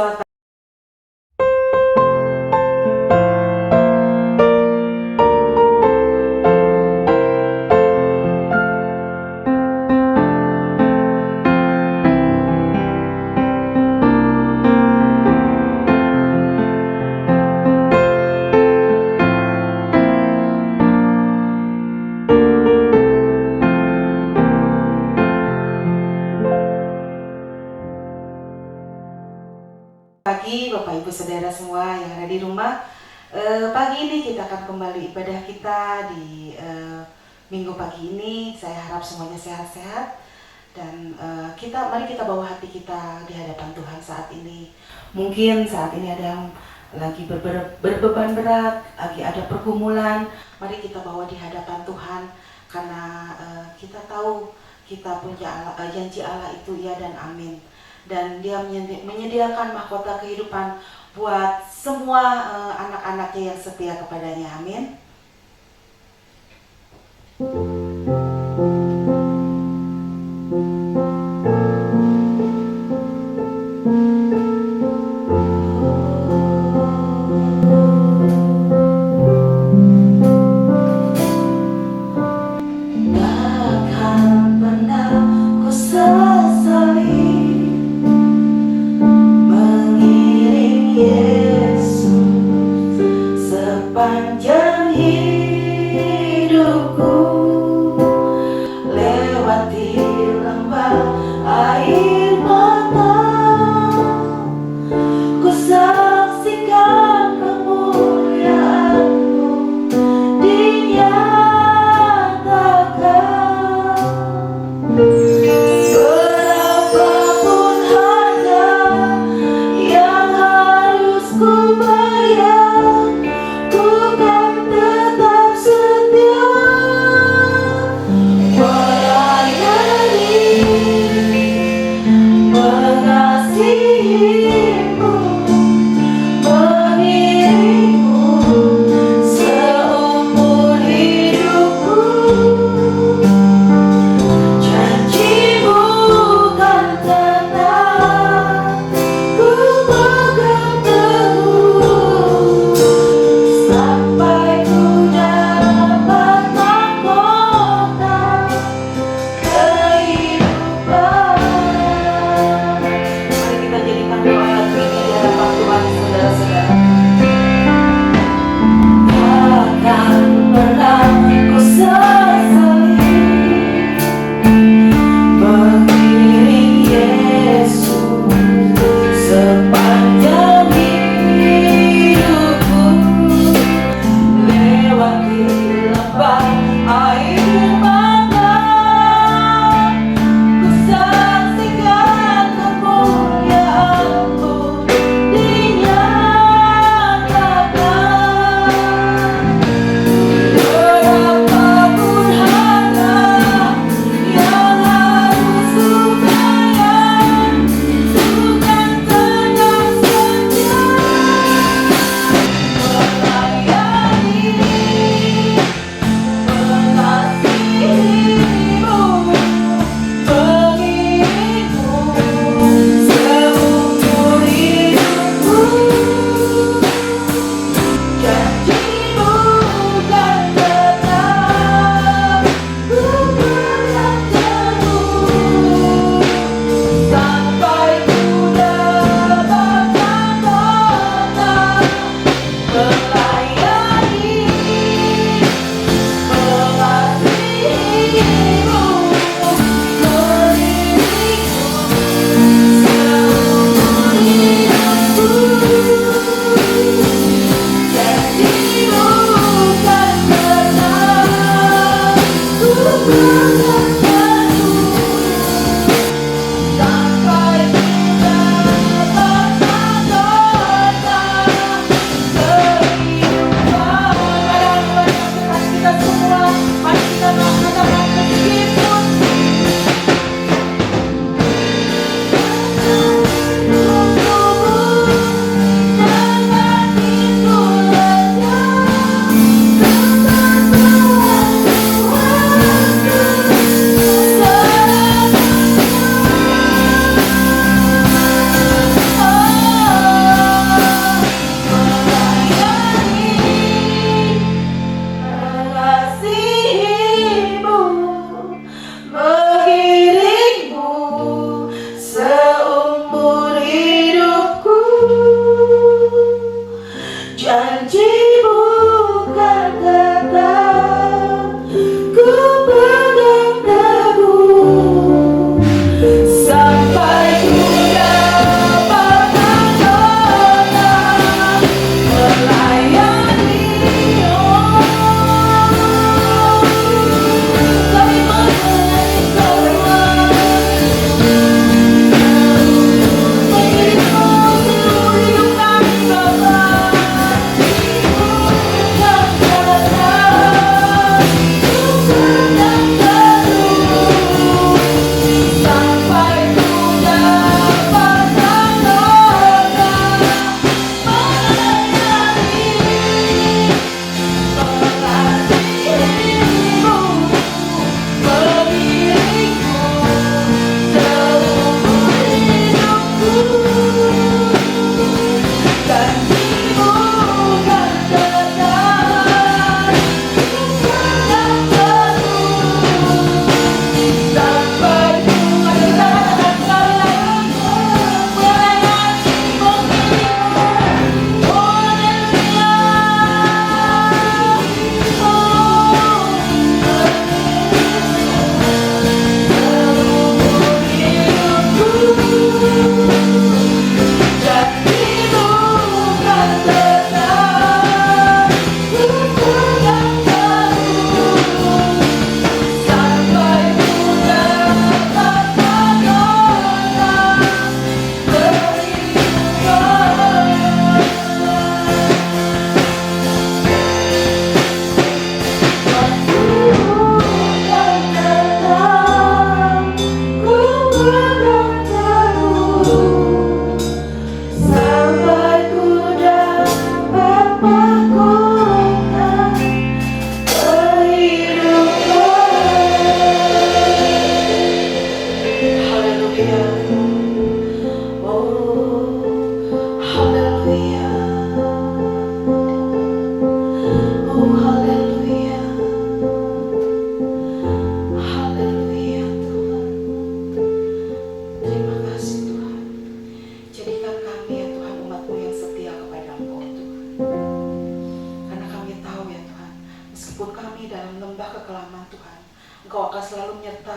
selamat pagi Bapak Ibu Saudara semua yang ada di rumah. Pagi ini kita akan kembali ibadah kita di minggu pagi ini. Saya harap semuanya sehat-sehat dan mari kita bawa hati kita di hadapan Tuhan saat ini. Mungkin saat ini ada yang lagi berbeban berat, lagi ada pergumulan. Mari kita bawa di hadapan Tuhan karena kita tahu kita punya janji Allah itu ya dan amin. Dan dia menyediakan mahkota kehidupan buat semua anak-anaknya yang setia kepadanya, amin. Sepanjang hidupku lewati lembah air mata, ku saksikan kemuliaan-Mu dinyatakan.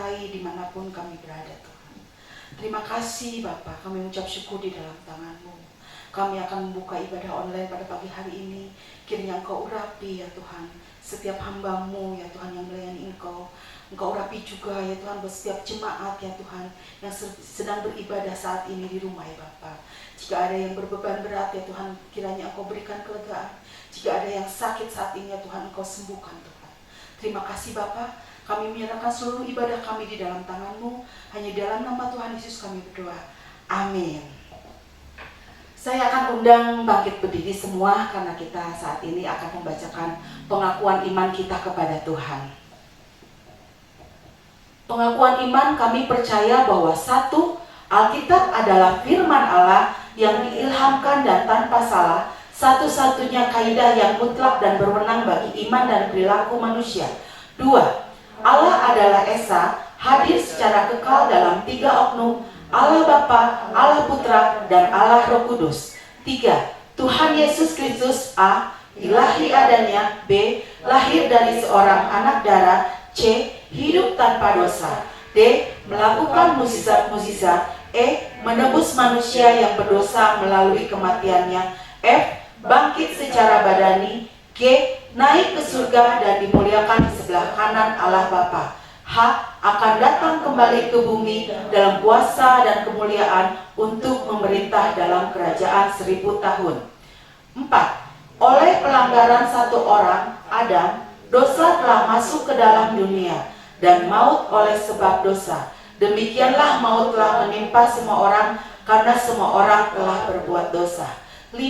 menyertai dimanapun kami berada Tuhan. Terima kasih Bapa, kami ucap syukur di dalam tangan-Mu. Kami akan membuka ibadah online pada pagi hari ini. Kiranya Engkau urapi ya Tuhan setiap hamba-Mu ya Tuhan yang melayani Engkau. Engkau urapi juga ya Tuhan setiap jemaat ya Tuhan yang sedang beribadah saat ini di rumah ya Bapa. Jika ada yang berbeban berat ya Tuhan, kiranya Engkau berikan kelegaan. Jika ada yang sakit saat ini ya Tuhan, Engkau sembuhkan Tuhan. Terima kasih Bapa, kami menyerahkan seluruh ibadah kami di dalam tangan-Mu. Hanya dalam nama Tuhan Yesus kami berdoa. Amin. Saya akan undang bangkit berdiri semua karena kita saat ini akan membacakan pengakuan iman kita kepada Tuhan. Pengakuan iman kami percaya bahwa satu, Alkitab adalah firman Allah yang diilhamkan dan tanpa salah, satu-satunya kaidah yang mutlak dan berwenang bagi iman dan perilaku manusia. Dua, Allah adalah Esa, hadir secara kekal dalam tiga oknum, Allah Bapa, Allah Putra, dan Allah Roh Kudus. Tiga, Tuhan Yesus Kristus A, ilahi adanya. B, lahir dari seorang anak darah. C, hidup tanpa dosa. D, melakukan mukjizat-mukjizat. E, menebus manusia yang berdosa melalui kematiannya. F, bangkit secara badani. G, naik ke surga dan dimuliakan di sebelah kanan Allah Bapa. H, akan datang kembali ke bumi dalam kuasa dan kemuliaan untuk memerintah dalam kerajaan 1000 tahun. 4. Oleh pelanggaran satu orang, Adam, dosa telah masuk ke dalam dunia, dan maut oleh sebab dosa. Demikianlah maut telah menimpa semua orang, karena semua orang telah berbuat dosa. 5.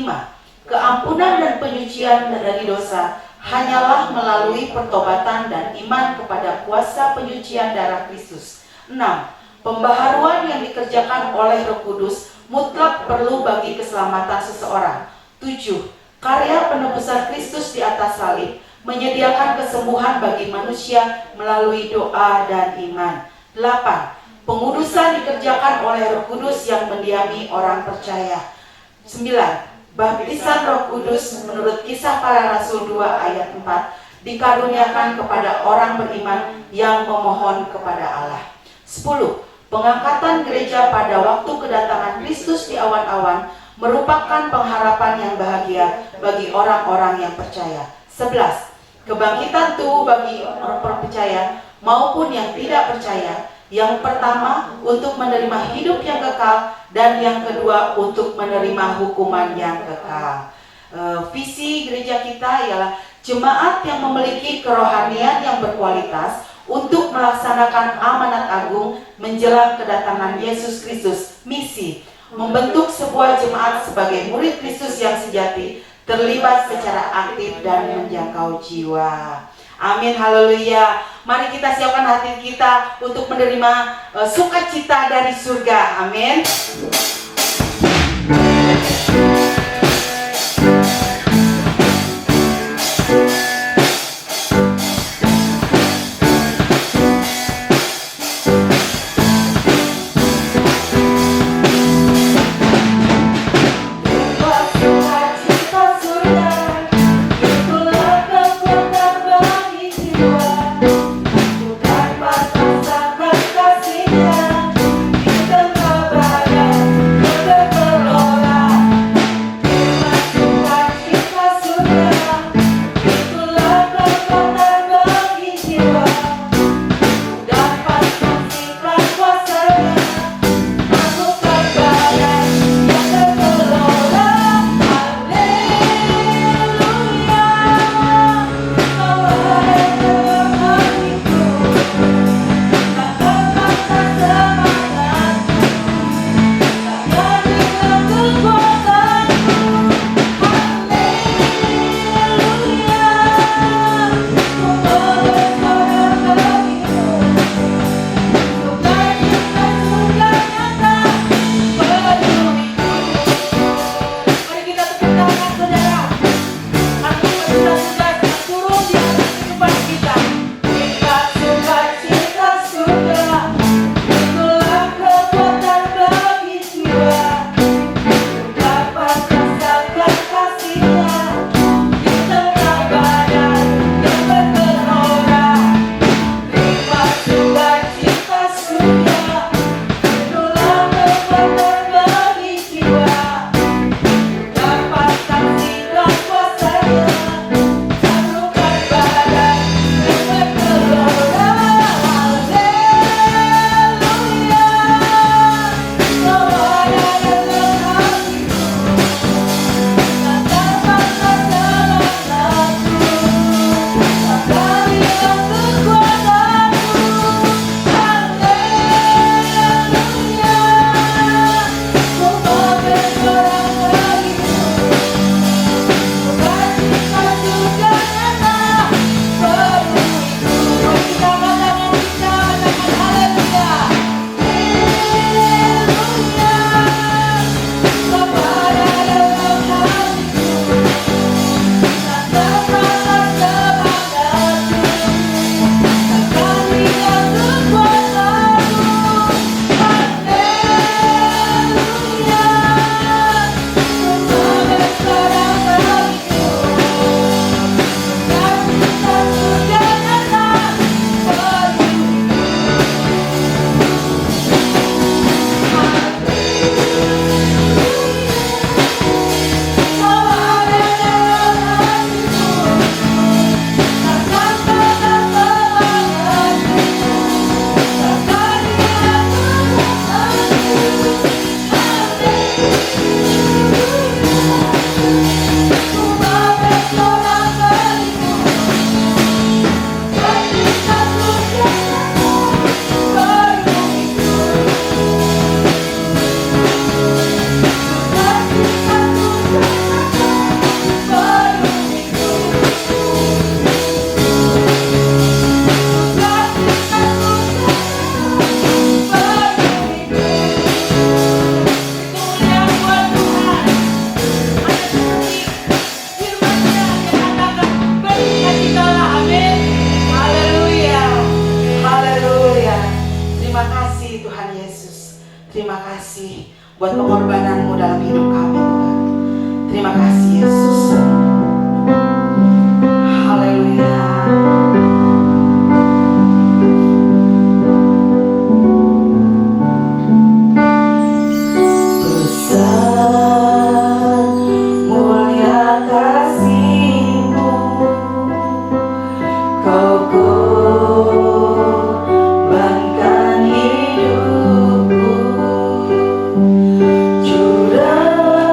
Keampunan dan penyucian dari dosa hanyalah melalui pertobatan dan iman kepada kuasa penyucian darah Kristus. 6. Pembaharuan yang dikerjakan oleh Roh Kudus mutlak perlu bagi keselamatan seseorang. 7. Karya penebusan Kristus di atas salib menyediakan kesembuhan bagi manusia melalui doa dan iman. 8. Pengudusan dikerjakan oleh Roh Kudus yang mendiami orang percaya. 9. Baptisan Roh Kudus menurut Kisah Para Rasul 2 ayat 4 dikaruniakan kepada orang beriman yang memohon kepada Allah. 10. Pengangkatan gereja pada waktu kedatangan Kristus di awan-awan merupakan pengharapan yang bahagia bagi orang-orang yang percaya. 11. Kebangkitan tubuh bagi orang percaya maupun yang tidak percaya. Yang pertama untuk menerima hidup yang kekal, dan yang kedua untuk menerima hukuman yang kekal. Visi gereja kita ialah jemaat yang memiliki kerohanian yang berkualitas untuk melaksanakan amanat agung menjelang kedatangan Yesus Kristus. Misi, membentuk sebuah jemaat sebagai murid Kristus yang sejati, terlibat secara aktif dan menjangkau jiwa. Amin, haleluya. Mari kita siapkan hati kita untuk menerima sukacita dari surga. Amin. Terima kasih Tuhan Yesus. Terima kasih buat pengorbanan-Mu dalam hidup kami Tuhan. Terima kasih Yesus. Haleluya. Curahkan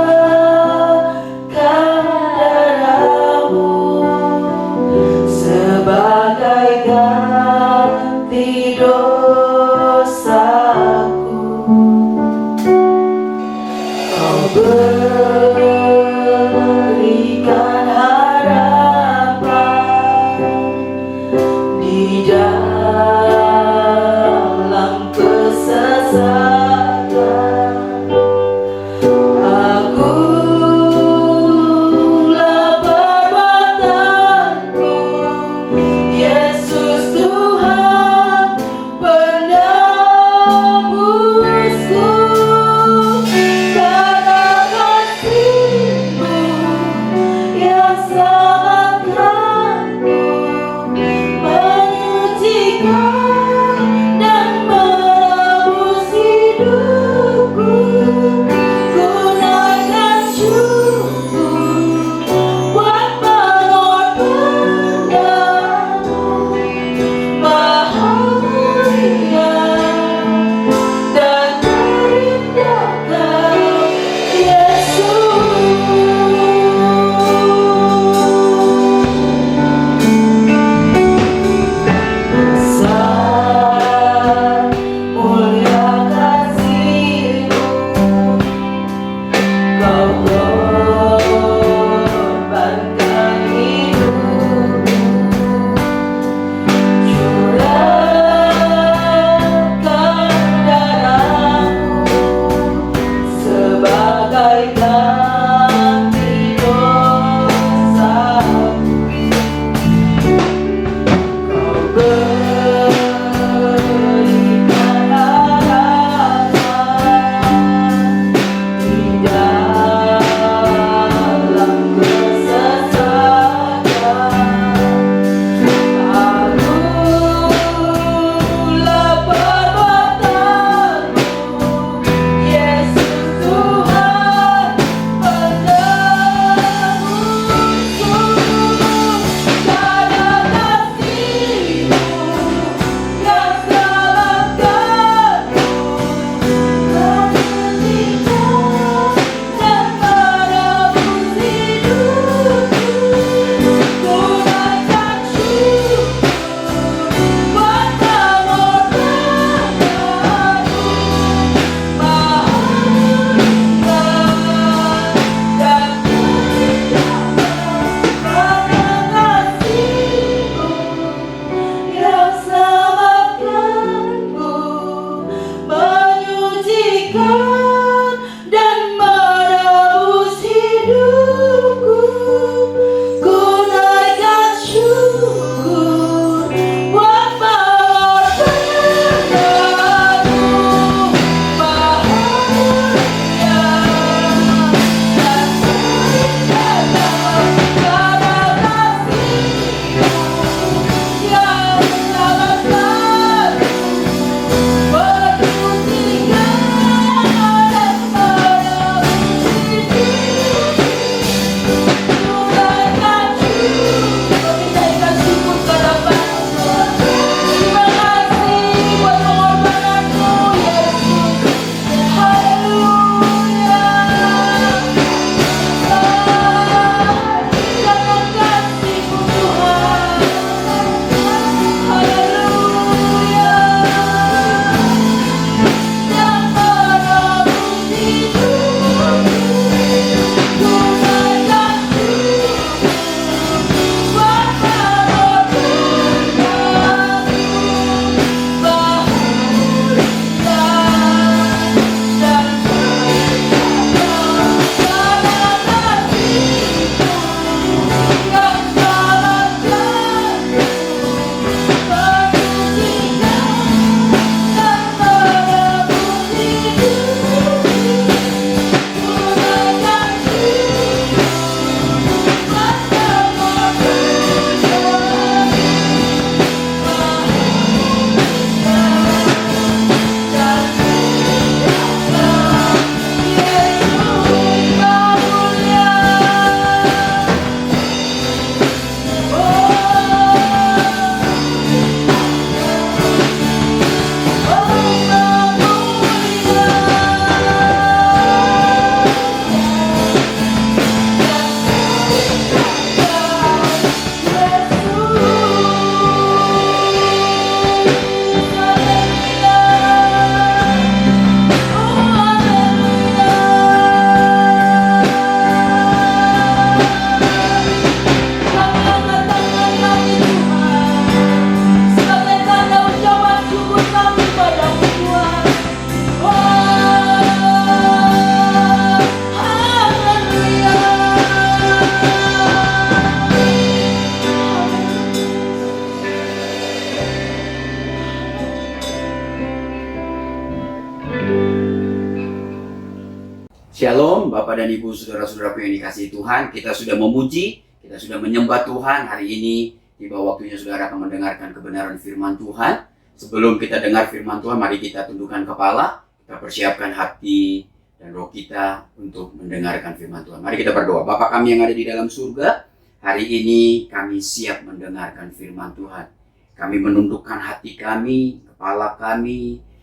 Shalom Bapak dan Ibu, saudara-saudaraku yang dikasihi Tuhan. Kita sudah memuji, kita sudah menyembah Tuhan. Hari ini tiba waktunya saudara akan mendengarkan kebenaran firman Tuhan. Sebelum kita dengar firman Tuhan, mari kita tundukkan kepala, kita persiapkan hati dan roh kita untuk mendengarkan firman Tuhan. Mari kita berdoa. Bapa kami yang ada di dalam surga, hari ini kami siap mendengarkan firman Tuhan. Kami menundukkan hati kami, kepala kami,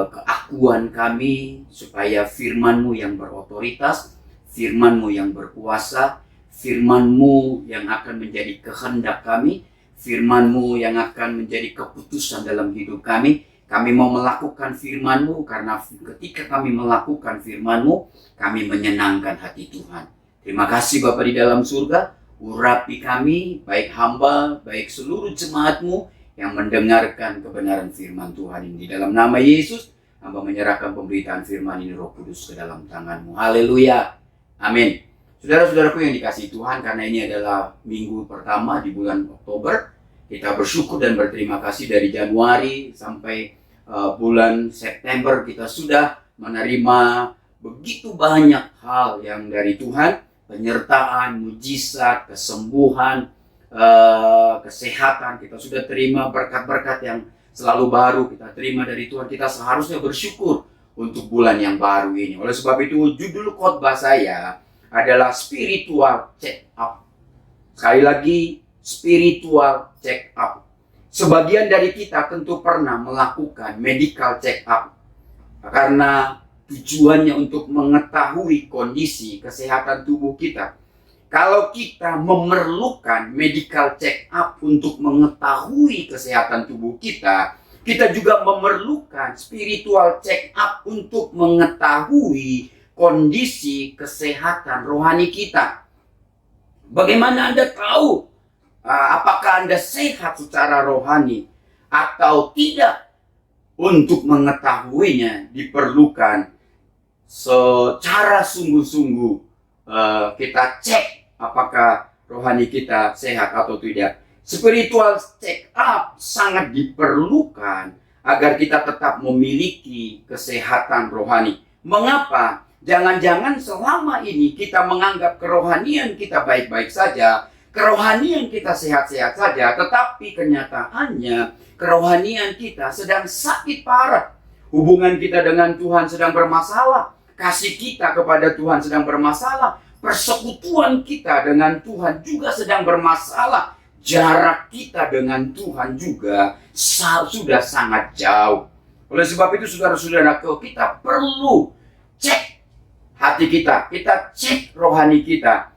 keakuan kami, supaya firman-Mu yang berotoritas, firman-Mu yang berkuasa, firman-Mu yang akan menjadi kehendak kami, firman-Mu yang akan menjadi keputusan dalam hidup kami. Kami mau melakukan firman-Mu, karena ketika kami melakukan firman-Mu, kami menyenangkan hati Tuhan. Terima kasih Bapa di dalam surga, urapi kami, baik hamba, baik seluruh jemaat-Mu yang mendengarkan kebenaran firman Tuhan ini. Di dalam nama Yesus, hamba menyerahkan pemberitaan firman ini, Roh Kudus, ke dalam tangan-Mu. Haleluya. Amin. Saudara-saudaraku yang dikasihi Tuhan, karena ini adalah minggu pertama di bulan Oktober, kita bersyukur dan berterima kasih dari Januari sampai bulan September kita sudah menerima begitu banyak hal yang dari Tuhan, penyertaan, mujizat, kesembuhan, kesehatan. Kita sudah terima berkat-berkat yang selalu baru kita terima dari Tuhan. Kita seharusnya bersyukur untuk bulan yang baru ini. Oleh sebab itu, judul khotbah saya adalah spiritual check up. Sekali lagi, spiritual check up. Sebagian dari kita tentu pernah melakukan medical check up, karena tujuannya untuk mengetahui kondisi kesehatan tubuh kita. Kalau kita memerlukan medical check up untuk mengetahui kesehatan tubuh kita, kita juga memerlukan spiritual check up untuk mengetahui kondisi kesehatan rohani kita. Bagaimana Anda tahu apakah Anda sehat secara rohani atau tidak? Untuk mengetahuinya diperlukan secara sungguh-sungguh kita cek apakah rohani kita sehat atau tidak. Spiritual check up sangat diperlukan agar kita tetap memiliki kesehatan rohani. Mengapa? Jangan-jangan selama ini kita menganggap kerohanian kita baik-baik saja, kerohanian kita sehat-sehat saja, tetapi kenyataannya kerohanian kita sedang sakit parah. Hubungan kita dengan Tuhan sedang bermasalah, kasih kita kepada Tuhan sedang bermasalah, persekutuan kita dengan Tuhan juga sedang bermasalah. Jarak kita dengan Tuhan juga sudah sangat jauh. Oleh sebab itu saudara-saudara, kita perlu cek hati kita, kita cek rohani kita.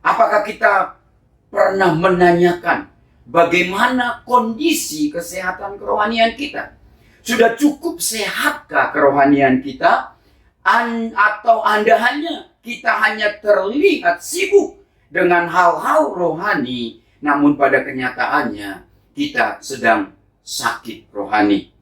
Apakah kita pernah menanyakan bagaimana kondisi kesehatan kerohanian kita? Sudah cukup sehatkah kerohanian kita? Atau kita hanya terlihat sibuk dengan hal-hal rohani, namun pada kenyataannya kita sedang sakit rohani.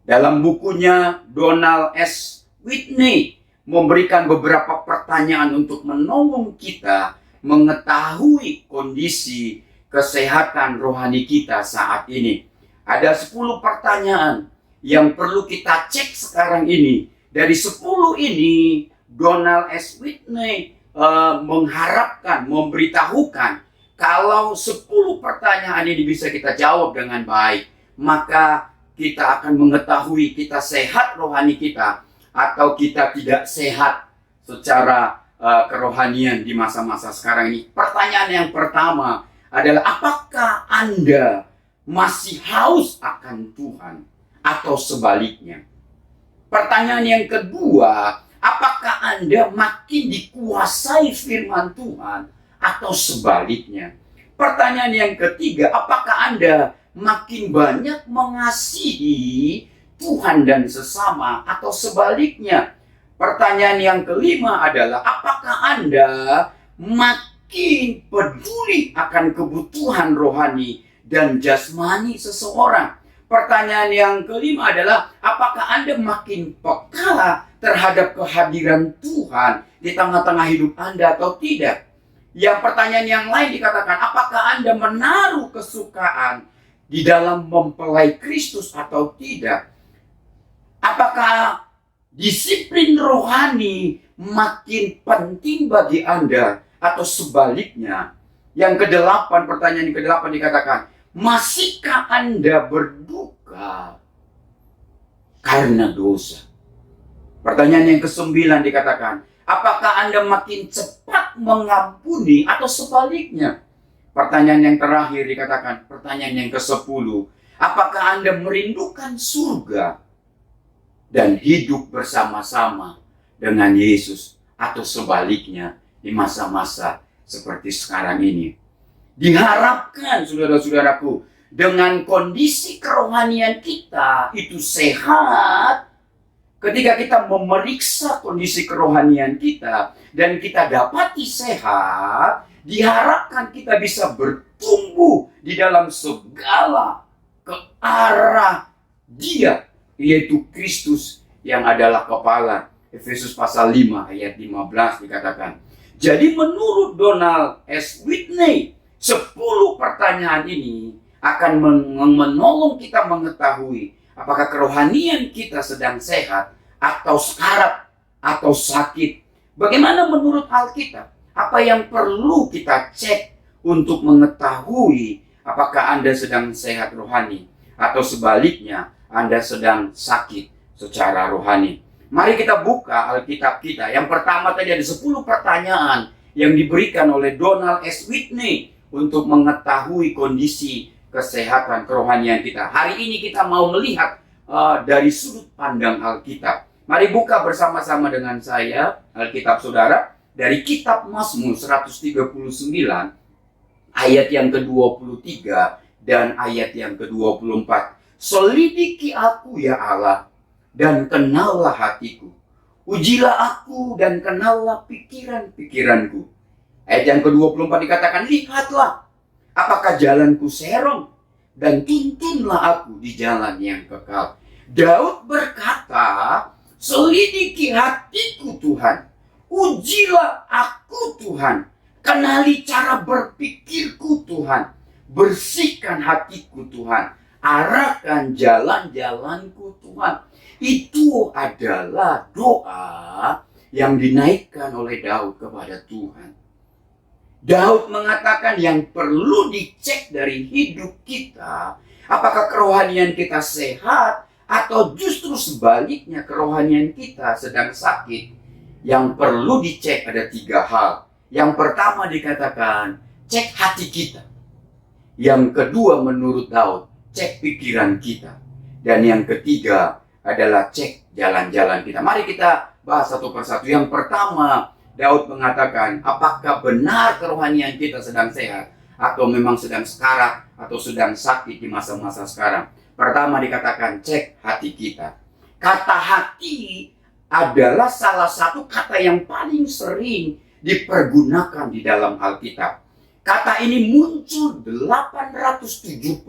Dalam bukunya, Donald S. Whitney memberikan beberapa pertanyaan untuk menolong kita mengetahui kondisi kesehatan rohani kita saat ini. Ada 10 pertanyaan yang perlu kita cek sekarang ini. Dari 10 ini, Donald S. Whitney mengharapkan, memberitahukan, kalau 10 pertanyaan ini bisa kita jawab dengan baik, maka kita akan mengetahui kita sehat rohani kita atau kita tidak sehat secara kerohanian di masa-masa sekarang ini. Pertanyaan yang pertama adalah, apakah Anda masih haus akan Tuhan atau sebaliknya? Pertanyaan yang kedua, apakah Anda makin dikuasai firman Tuhan atau sebaliknya? Pertanyaan yang ketiga, apakah Anda makin banyak mengasihi Tuhan dan sesama atau sebaliknya? Pertanyaan yang kelima adalah, apakah Anda makin peduli akan kebutuhan rohani dan jasmani seseorang? Pertanyaan yang kelima adalah, apakah Anda makin peka terhadap kehadiran Tuhan di tengah-tengah hidup Anda atau tidak? Yang pertanyaan yang lain dikatakan, apakah Anda menaruh kesukaan di dalam mempelai Kristus atau tidak? Apakah disiplin rohani makin penting bagi Anda atau sebaliknya? Yang kedelapan, pertanyaan yang kedelapan dikatakan, masihkah Anda berduka karena dosa? Pertanyaan yang kesembilan dikatakan, apakah Anda makin cepat mengampuni atau sebaliknya? Pertanyaan yang terakhir dikatakan, pertanyaan yang ke-10, apakah Anda merindukan surga dan hidup bersama-sama dengan Yesus atau sebaliknya di masa-masa seperti sekarang ini? Diharapkan saudara-saudaraku, dengan kondisi kerohanian kita itu sehat, ketika kita memeriksa kondisi kerohanian kita dan kita dapati sehat, diharapkan kita bisa bertumbuh di dalam segala ke arah Dia, yaitu Kristus yang adalah kepala. Efesus pasal 5 ayat 15 dikatakan. Jadi menurut Donald S. Whitney, 10 pertanyaan ini akan menolong kita mengetahui apakah kerohanian kita sedang sehat atau sekarat atau sakit. Bagaimana menurut Alkitab? Apa yang perlu kita cek untuk mengetahui apakah Anda sedang sehat rohani atau sebaliknya Anda sedang sakit secara rohani? Mari kita buka Alkitab kita. Yang pertama tadi ada 10 pertanyaan yang diberikan oleh Donald S. Whitney untuk mengetahui kondisi kesehatan kerohanian kita. Hari ini kita mau melihat dari sudut pandang Alkitab. Mari buka bersama-sama dengan saya Alkitab saudara dari kitab Mazmur 139 ayat yang ke-23 dan ayat yang ke-24. Selidiki aku ya Allah dan kenallah hatiku. Ujilah aku dan kenallah pikiran-pikiranku. Ayat yang ke-24 dikatakan, lihatlah apakah jalanku serong dan tuntunlah aku di jalan yang kekal. Daud berkata, selidiki hatiku Tuhan, ujilah aku Tuhan, kenali cara berpikirku Tuhan, bersihkan hatiku Tuhan, arahkan jalan-jalanku Tuhan. Itu adalah doa yang dinaikkan oleh Daud kepada Tuhan. Daud mengatakan yang perlu dicek dari hidup kita, apakah kerohanian kita sehat atau justru sebaliknya kerohanian kita sedang sakit. Yang perlu dicek ada 3 hal. Yang pertama dikatakan cek hati kita. Yang kedua menurut Daud cek pikiran kita. Dan yang ketiga adalah cek jalan-jalan kita. Mari kita bahas satu persatu. Yang pertama, Daud mengatakan, apakah benar kerohanian kita sedang sehat atau memang sedang sekarat atau sedang sakit di masa-masa sekarang? Pertama dikatakan cek hati kita. Kata hati adalah salah satu kata yang paling sering dipergunakan di dalam Alkitab. Kata ini muncul 876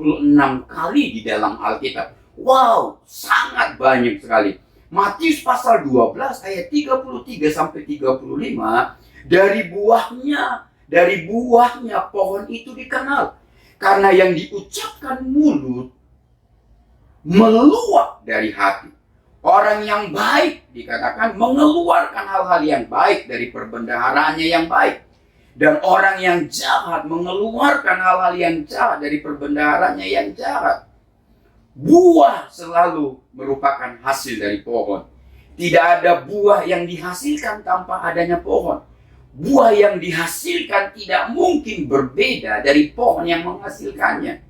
kali di dalam Alkitab. Wow, sangat banyak sekali. Matius pasal 12 ayat 33 sampai 35, dari buahnya pohon itu dikenal. Karena yang diucapkan mulut meluap dari hati. Orang yang baik dikatakan mengeluarkan hal-hal yang baik dari perbendaharaannya yang baik. Dan orang yang jahat mengeluarkan hal-hal yang jahat dari perbendaharaannya yang jahat. Buah selalu merupakan hasil dari pohon. Tidak ada buah yang dihasilkan tanpa adanya pohon. Buah yang dihasilkan tidak mungkin berbeda dari pohon yang menghasilkannya.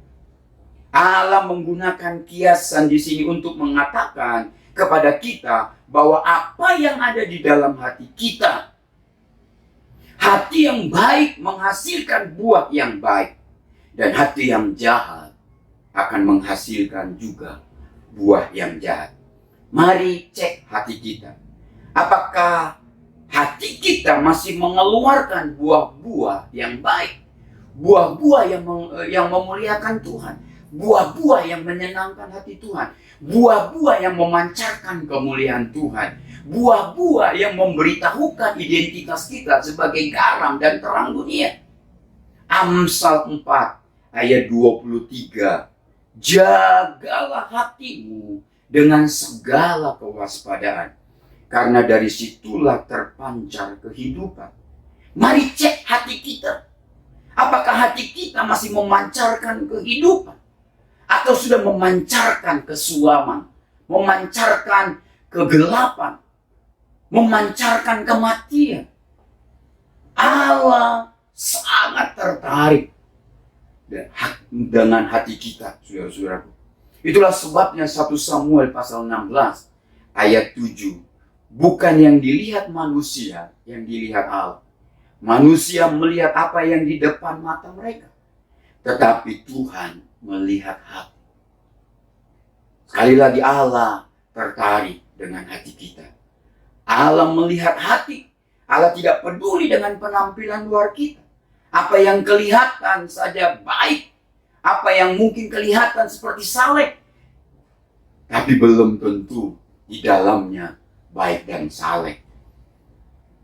Allah menggunakan kiasan di sini untuk mengatakan kepada kita bahwa apa yang ada di dalam hati kita, hati yang baik menghasilkan buah yang baik, dan hati yang jahat akan menghasilkan juga buah yang jahat. Mari cek hati kita. Apakah hati kita masih mengeluarkan buah-buah yang baik? Buah-buah yang memuliakan Tuhan. Buah-buah yang menyenangkan hati Tuhan. Buah-buah yang memancarkan kemuliaan Tuhan. Buah-buah yang memberitahukan identitas kita sebagai garam dan terang dunia. Amsal 4 ayat 23. Jagalah hatimu dengan segala kewaspadaan. karena dari situlah terpancar kehidupan. Mari cek hati kita. Apakah hati kita masih memancarkan kehidupan? Atau sudah memancarkan kesuaman, memancarkan kegelapan, memancarkan kematian? Allah sangat tertarik dengan hati kita, saudara-saudaraku. Itulah sebabnya 1 Samuel pasal 16 ayat 7. Bukan yang dilihat manusia, yang dilihat Allah. Manusia melihat apa yang di depan mata mereka, tetapi Tuhan melihat hati. Sekali lagi, Allah tertarik dengan hati kita. Allah melihat hati. Allah tidak peduli dengan penampilan luar kita. Apa yang kelihatan saja baik, apa yang mungkin kelihatan seperti saleh, tapi belum tentu di dalamnya baik dan saleh.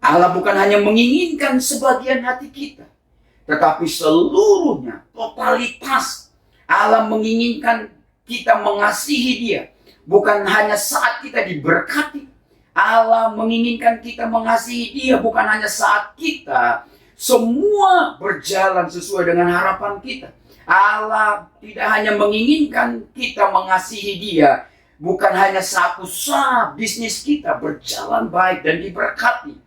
Allah bukan hanya menginginkan sebagian hati kita, tetapi seluruhnya, totalitas. Allah menginginkan kita mengasihi Dia, bukan hanya saat kita diberkati. Allah menginginkan kita mengasihi Dia bukan hanya saat kita semua berjalan sesuai dengan harapan kita. Allah tidak hanya menginginkan kita mengasihi Dia bukan hanya saat usaha bisnis kita berjalan baik dan diberkati,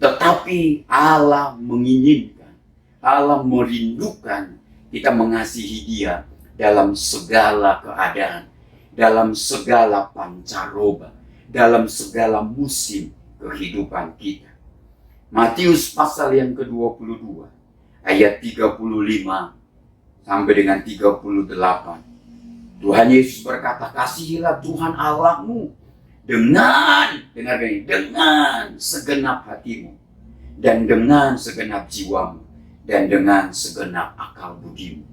tetapi Allah menginginkan, Allah merindukan kita mengasihi Dia dalam segala keadaan, dalam segala pancaroba, dalam segala musim kehidupan kita. Matius pasal yang ke-22 ayat 35 sampai dengan 38. Tuhan Yesus berkata, kasihilah Tuhan Allahmu dengan segenap hatimu, dan dengan segenap jiwamu, dan dengan segenap akal budimu.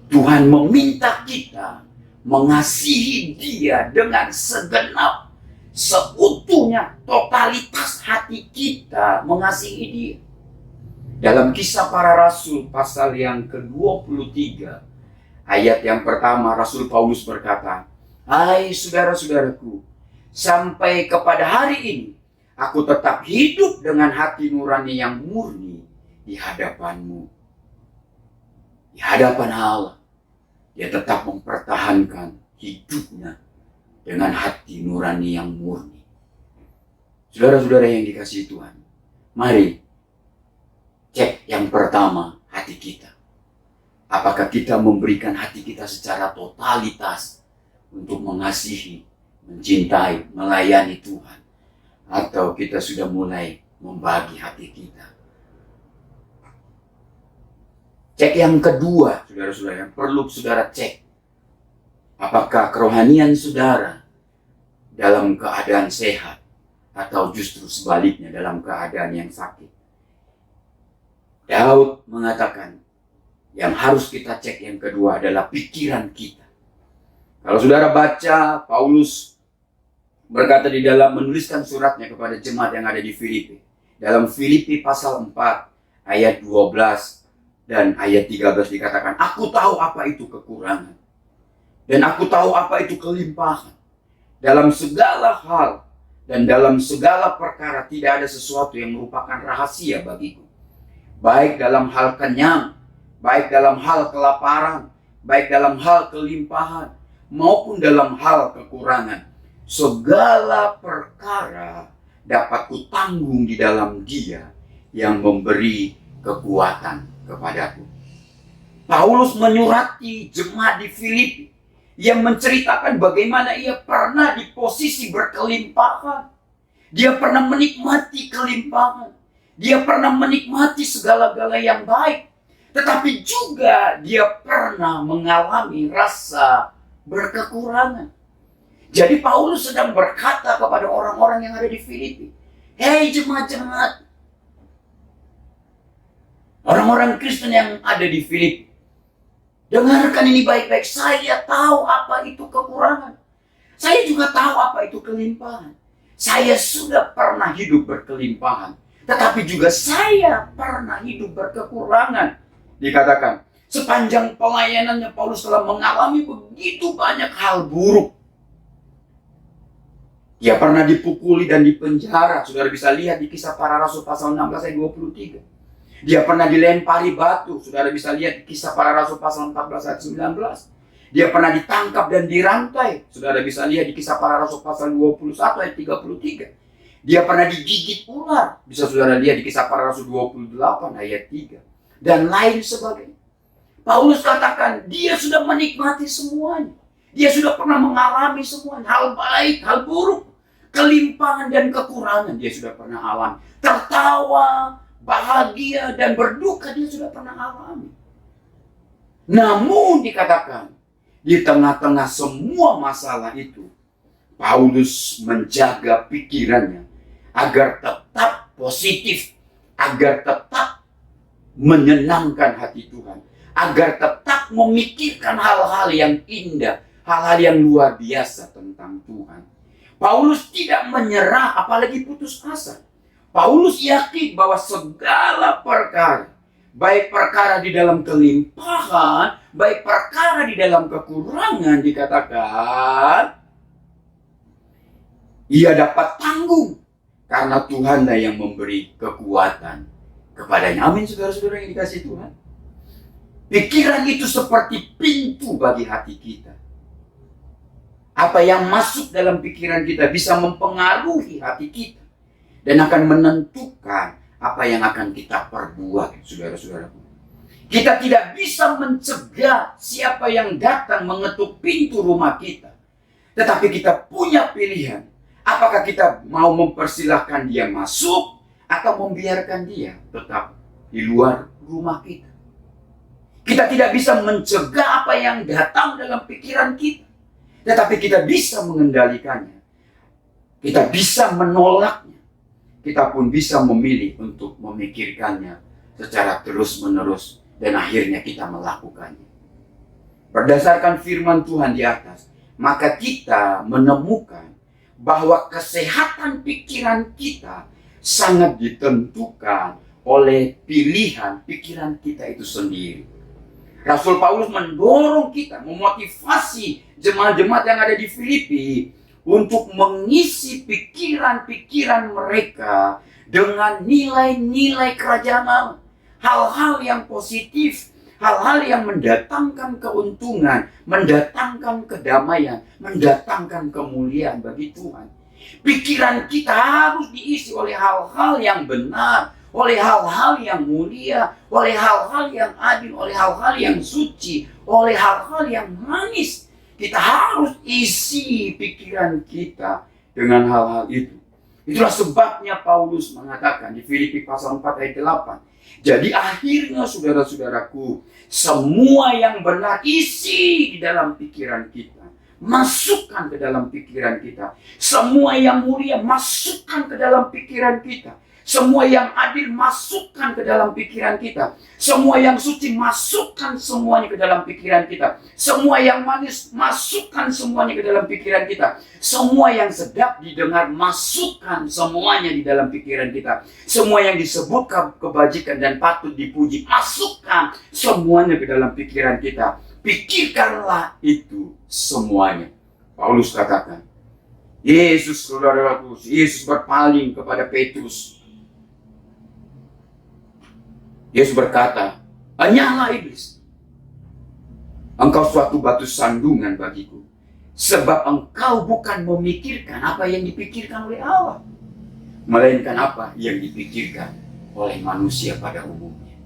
Tuhan meminta kita mengasihi Dia dengan segenap, seutuhnya, totalitas hati kita mengasihi Dia. Dalam Kisah Para Rasul pasal yang ke-23 ayat yang pertama, Rasul Paulus berkata, hai saudara-saudaraku, sampai kepada hari ini aku tetap hidup dengan hati nurani yang murni di hadapanmu. Di hadapan Allah, dia tetap mempertahankan hidupnya dengan hati nurani yang murni. Saudara-saudara yang dikasihi Tuhan, mari cek yang pertama hati kita. Apakah kita memberikan hati kita secara totalitas untuk mengasihi, mencintai, melayani Tuhan? Atau kita sudah mulai membagi hati kita? Cek yang kedua, saudara-saudara, yang perlu saudara cek. Apakah kerohanian saudara dalam keadaan sehat, atau justru sebaliknya dalam keadaan yang sakit? Daud mengatakan, yang harus kita cek yang kedua adalah pikiran kita. Kalau saudara baca, Paulus berkata di dalam menuliskan suratnya kepada jemaat yang ada di Filipi. Dalam Filipi pasal 4 ayat 12 dan ayat 13 dikatakan, aku tahu apa itu kekurangan, dan aku tahu apa itu kelimpahan. Dalam segala hal dan dalam segala perkara tidak ada sesuatu yang merupakan rahasia bagiku. Baik dalam hal kenyang, baik dalam hal kelaparan, baik dalam hal kelimpahan, maupun dalam hal kekurangan. Segala perkara dapat kutanggung di dalam Dia yang memberi kekuatan kepadaku. Paulus menyurati jemaat di Filipi yang menceritakan bagaimana ia pernah di posisi berkelimpahan. Dia pernah menikmati kelimpahan. Dia pernah menikmati segala-gala yang baik. Tetapi juga dia pernah mengalami rasa berkekurangan. Jadi Paulus sedang berkata kepada orang-orang yang ada di Filipi, hei jemaat-jemaat, orang-orang Kristen yang ada di Filipi, dengarkan ini baik-baik. Saya tahu apa itu kekurangan. Saya juga tahu apa itu kelimpahan. Saya sudah pernah hidup berkelimpahan, tetapi juga saya pernah hidup berkekurangan. Dikatakan, sepanjang pelayanannya Paulus telah mengalami begitu banyak hal buruk. Dia pernah dipukuli dan dipenjara. Saudara bisa lihat di Kisah Para Rasul pasal 16 ayat 23. Dia pernah dilempari batu. Saudara bisa lihat di Kisah Para Rasul pasal 14 ayat 19. Dia pernah ditangkap dan dirantai. Saudara bisa lihat di Kisah Para Rasul pasal 21 ayat 33. Dia pernah digigit ular. Bisa saudara lihat di Kisah Para Rasul 28 ayat 3. Dan lain sebagainya. Paulus katakan dia sudah menikmati semuanya. Dia sudah pernah mengalami semuanya. Hal baik, hal buruk, kelimpahan dan kekurangan dia sudah pernah alami. Tertawa, bahagia dan berduka dia sudah pernah alami. Namun dikatakan di tengah-tengah semua masalah itu, Paulus menjaga pikirannya agar tetap positif, agar tetap menyenangkan hati Tuhan, agar tetap memikirkan hal-hal yang indah, hal-hal yang luar biasa tentang Tuhan. Paulus tidak menyerah apalagi putus asa. Paulus yakin bahwa segala perkara, baik perkara di dalam kelimpahan, baik perkara di dalam kekurangan, dikatakan ia dapat tanggung karena Tuhanlah yang memberi kekuatan kepadanya. Amin, saudara-saudara yang dikasihi Tuhan. Pikiran itu seperti pintu bagi hati kita. Apa yang masuk dalam pikiran kita bisa mempengaruhi hati kita dan akan menentukan apa yang akan kita perbuat, saudara-saudaraku. Kita tidak bisa mencegah siapa yang datang mengetuk pintu rumah kita. Tetapi kita punya pilihan. Apakah kita mau mempersilahkan dia masuk atau membiarkan dia tetap di luar rumah kita. Kita tidak bisa mencegah apa yang datang dalam pikiran kita. Tetapi kita bisa mengendalikannya. Kita bisa menolaknya. Kita pun bisa memilih untuk memikirkannya secara terus-menerus. Dan akhirnya kita melakukannya. Berdasarkan firman Tuhan di atas, maka kita menemukan bahwa kesehatan pikiran kita sangat ditentukan oleh pilihan pikiran kita itu sendiri. Rasul Paulus mendorong kita, memotivasi jemaat-jemaat yang ada di Filipi untuk mengisi pikiran-pikiran mereka dengan nilai-nilai kerajaan Allah. Hal-hal yang positif, hal-hal yang mendatangkan keuntungan, mendatangkan kedamaian, mendatangkan kemuliaan bagi Tuhan. Pikiran kita harus diisi oleh hal-hal yang benar, oleh hal-hal yang mulia, oleh hal-hal yang adil, oleh hal-hal yang suci, oleh hal-hal yang manis. Kita harus isi pikiran kita dengan hal-hal itu. Itulah sebabnya Paulus mengatakan di Filipi pasal 4 ayat 8. Jadi akhirnya saudara-saudaraku, semua yang benar isi di dalam pikiran kita. Masukkan ke dalam pikiran kita. Semua yang mulia masukkan ke dalam pikiran kita. Semua yang adil masukkan ke dalam pikiran kita. Semua yang suci masukkan semuanya ke dalam pikiran kita. Semua yang manis masukkan semuanya ke dalam pikiran kita. Semua yang sedap didengar masukkan semuanya di dalam pikiran kita. Semua yang disebut kebajikan dan patut dipuji masukkan semuanya ke dalam pikiran kita. Pikirkanlah itu semuanya. Paulus katakan, Yesus, saudaraku, Yesus berpaling kepada Petrus. Yesus berkata, hanyalah iblis, engkau suatu batu sandungan bagiku, sebab engkau bukan memikirkan apa yang dipikirkan oleh Allah, melainkan apa yang dipikirkan oleh manusia pada umumnya.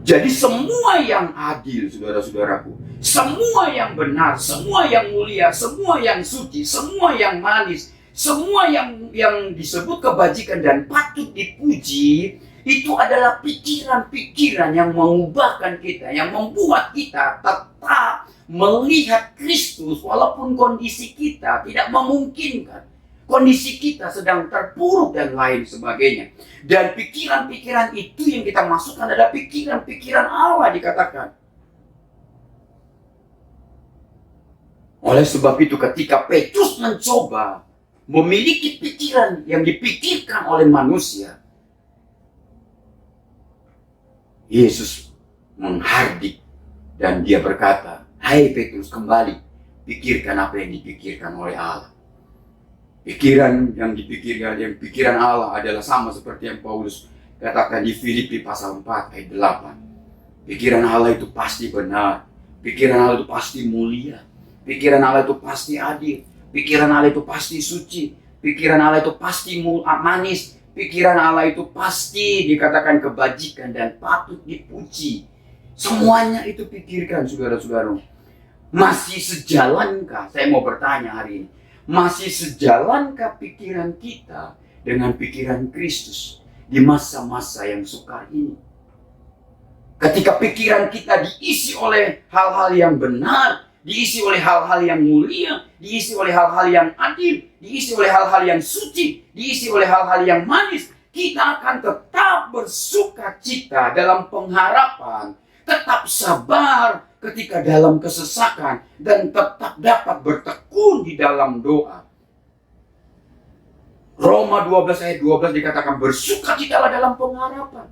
Jadi semua yang adil, saudara-saudaraku, semua yang benar, semua yang mulia, semua yang suci, semua yang manis, semua yang disebut kebajikan dan patut dipuji, itu adalah pikiran-pikiran yang mengubahkan kita, yang membuat kita tetap melihat Kristus walaupun kondisi kita tidak memungkinkan. Kondisi kita sedang terpuruk dan lain sebagainya. Dan pikiran-pikiran itu yang kita masukkan adalah pikiran-pikiran Allah, dikatakan. Oleh sebab itu ketika Petrus mencoba memiliki pikiran yang dipikirkan oleh manusia, Yesus menghardik dan dia berkata, hai Petrus, kembali, pikirkan apa yang dipikirkan oleh Allah. Pikiran yang pikiran Allah adalah sama seperti yang Paulus katakan di Filipi pasal 4 ayat 8. Pikiran Allah itu pasti benar. Pikiran Allah itu pasti mulia. Pikiran Allah itu pasti adil. Pikiran Allah itu pasti suci. Pikiran Allah itu pasti manis. Pikiran Allah itu pasti dikatakan kebajikan dan patut dipuji. Semuanya itu pikirkan, saudara-saudara. Masih sejalankah, saya mau bertanya hari ini, masih sejalankah pikiran kita dengan pikiran Kristus di masa-masa yang sukar ini? Ketika pikiran kita diisi oleh hal-hal yang benar, diisi oleh hal-hal yang mulia, diisi oleh hal-hal yang adil, diisi oleh hal-hal yang suci, diisi oleh hal-hal yang manis, kita akan tetap bersuka cita dalam pengharapan, tetap sabar ketika dalam kesesakan, dan tetap dapat bertekun di dalam doa. Roma 12 ayat 12 dikatakan, bersukacitalah dalam pengharapan,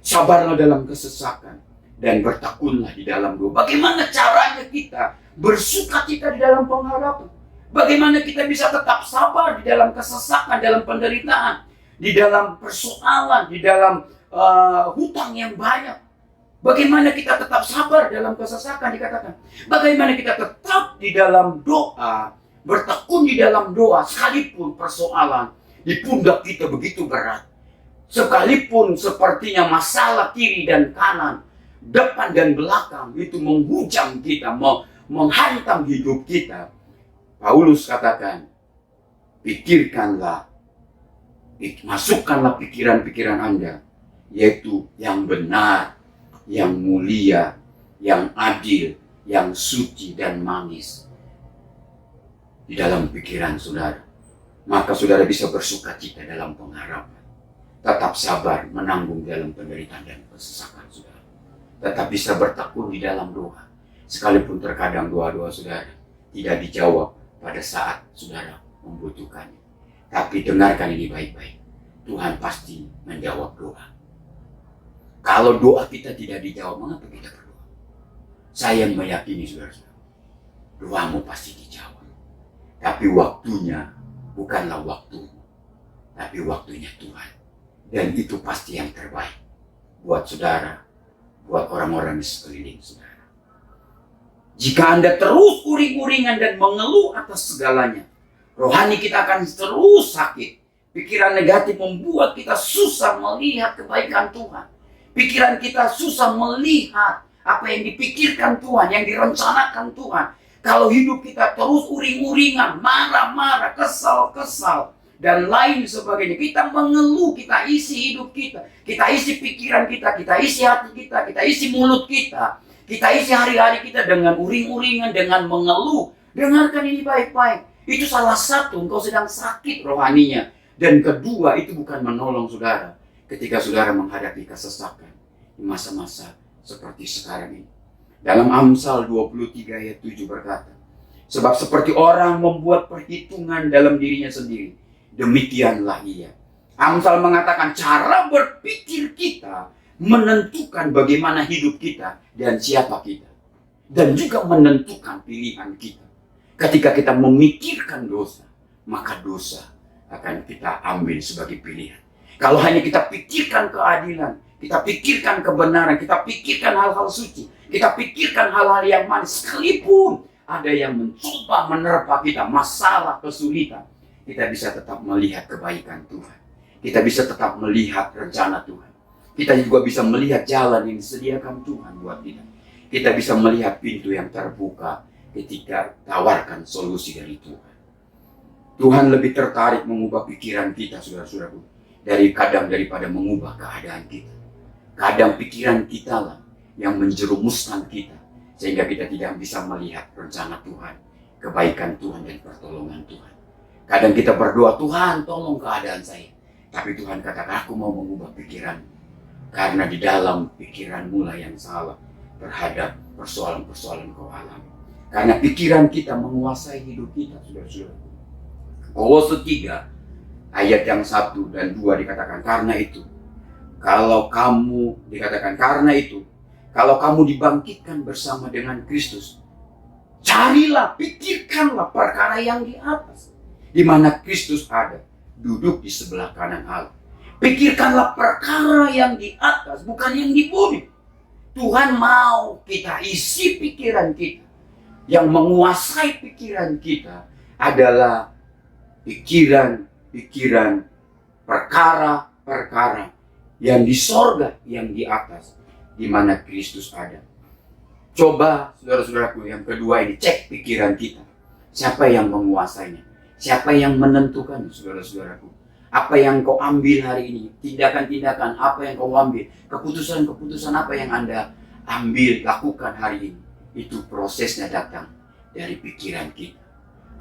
sabarlah dalam kesesakan, dan bertekunlah di dalam doa. Bagaimana caranya kita bersukacita di dalam pengharapan? Bagaimana kita bisa tetap sabar di dalam kesesakan, dalam penderitaan, di dalam persoalan, di dalam hutang yang banyak? Bagaimana kita tetap sabar dalam kesesakan dikatakan? Bagaimana kita tetap di dalam doa, bertekun di dalam doa, sekalipun persoalan di pundak kita begitu berat, sekalipun sepertinya masalah kiri dan kanan, depan dan belakang itu menghujam kita, menghantam hidup kita. Paulus katakan, pikirkanlah, masukkanlah pikiran-pikiran Anda, yaitu yang benar, yang mulia, yang adil, yang suci dan manis di dalam pikiran saudara. Maka saudara bisa bersuka cita dalam pengharapan, tetap sabar menanggung dalam penderitaan dan kesesakan saudara, tetap bisa bertekun di dalam doa, sekalipun terkadang doa-doa saudara tidak dijawab pada saat saudara membutuhkannya. Tapi dengarkan ini baik-baik, Tuhan pasti menjawab doa. Kalau doa kita tidak dijawab, mengapa kita berdoa? Saya meyakini saudara-saudara, doamu pasti dijawab. Tapi waktunya bukanlah waktumu, tapi waktunya Tuhan. Dan itu pasti yang terbaik buat saudara, buat orang-orang di sekeliling saudara. Jika Anda terus uring-uringan dan mengeluh atas segalanya, rohani kita akan terus sakit. Pikiran negatif membuat kita susah melihat kebaikan Tuhan. Pikiran kita susah melihat apa yang dipikirkan Tuhan, yang direncanakan Tuhan. Kalau hidup kita terus uring-uringan, marah-marah, kesal-kesal, dan lain sebagainya, kita mengeluh, kita isi hidup kita isi pikiran kita isi hati kita isi mulut kita isi hari-hari kita dengan uring-uringan, dengan mengeluh. Dengarkan ini baik-baik. Itu salah satu, engkau sedang sakit rohaninya. Dan kedua, itu bukan menolong saudara ketika saudara menghadapi kesesakan di masa-masa seperti sekarang ini. Dalam Amsal 23 ayat 7 berkata, sebab seperti orang membuat perhitungan dalam dirinya sendiri, demikianlah ia. Amsal mengatakan cara berpikir kita menentukan bagaimana hidup kita dan siapa kita. Dan juga menentukan pilihan kita. Ketika kita memikirkan dosa, maka dosa akan kita ambil sebagai pilihan. Kalau hanya kita pikirkan keadilan, kita pikirkan kebenaran, kita pikirkan hal-hal suci, kita pikirkan hal-hal yang manis, sekalipun ada yang mencoba menerpa kita, masalah, kesulitan, kita bisa tetap melihat kebaikan Tuhan. Kita bisa tetap melihat rencana Tuhan. Kita juga bisa melihat jalan yang disediakan Tuhan buat kita. Kita bisa melihat pintu yang terbuka ketika tawarkan solusi dari Tuhan. Tuhan lebih tertarik mengubah pikiran kita, saudara-saudaraku, daripada mengubah keadaan kita. Kadang pikiran kita lah yang menjerumuskan kita, sehingga kita tidak bisa melihat rencana Tuhan, kebaikan Tuhan dan pertolongan Tuhan. Kadang kita berdoa, Tuhan tolong keadaan saya. Tapi Tuhan katakan, aku mau mengubah pikiran. Karena di dalam pikiranmu lah yang salah terhadap persoalan-persoalan kau alami. Karena pikiran kita menguasai hidup kita, saudara-saudara. Kolose 3 ayat yang 1 dan 2 dikatakan, karena itu kalau kamu dibangkitkan bersama dengan Kristus, Carilah, pikirkanlah perkara yang di atas, di mana Kristus ada, duduk di sebelah kanan Allah. Pikirkanlah perkara yang di atas, bukan yang di bumi. Tuhan mau kita isi pikiran kita. Yang menguasai pikiran kita adalah pikiran-pikiran, perkara-perkara yang di sorga, yang di atas, di mana Kristus ada. Coba saudara-saudaraku, yang kedua ini, cek pikiran kita. Siapa yang menguasainya? Siapa yang menentukan, saudara-saudaraku? Apa yang kau ambil hari ini? Tindakan-tindakan apa yang kau ambil? Keputusan-keputusan apa yang Anda ambil, lakukan hari ini? Itu prosesnya datang dari pikiran kita.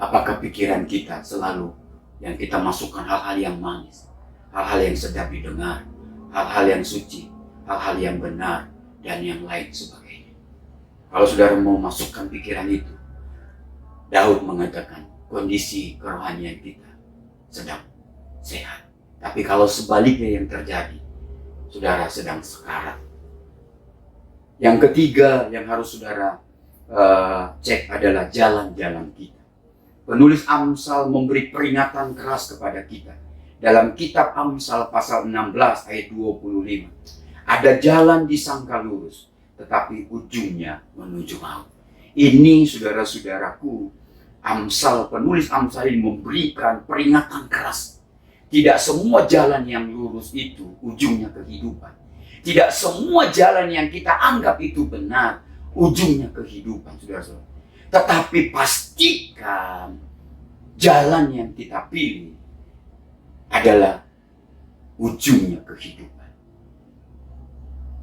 Apakah pikiran kita selalu yang kita masukkan hal-hal yang manis, hal-hal yang sedap didengar, hal-hal yang suci, hal-hal yang benar, dan yang lain sebagainya. Kalau saudara mau masukkan pikiran itu, Daud mengatakan kondisi kerohanian kita sedang sehat. Tapi kalau sebaliknya yang terjadi, saudara sedang sekarat. Yang ketiga yang harus saudara cek adalah jalan-jalan kita. Penulis Amsal memberi peringatan keras kepada kita. Dalam kitab Amsal pasal 16 ayat 25. Ada jalan disangka lurus, tetapi ujungnya menuju maut. Ini saudara-saudaraku, penulis Amsal ini memberikan peringatan keras. Tidak semua jalan yang lurus itu ujungnya kehidupan. Tidak semua jalan yang kita anggap itu benar, ujungnya kehidupan, saudara-saudara. Tetapi pastikan jalan yang kita pilih adalah ujungnya kehidupan.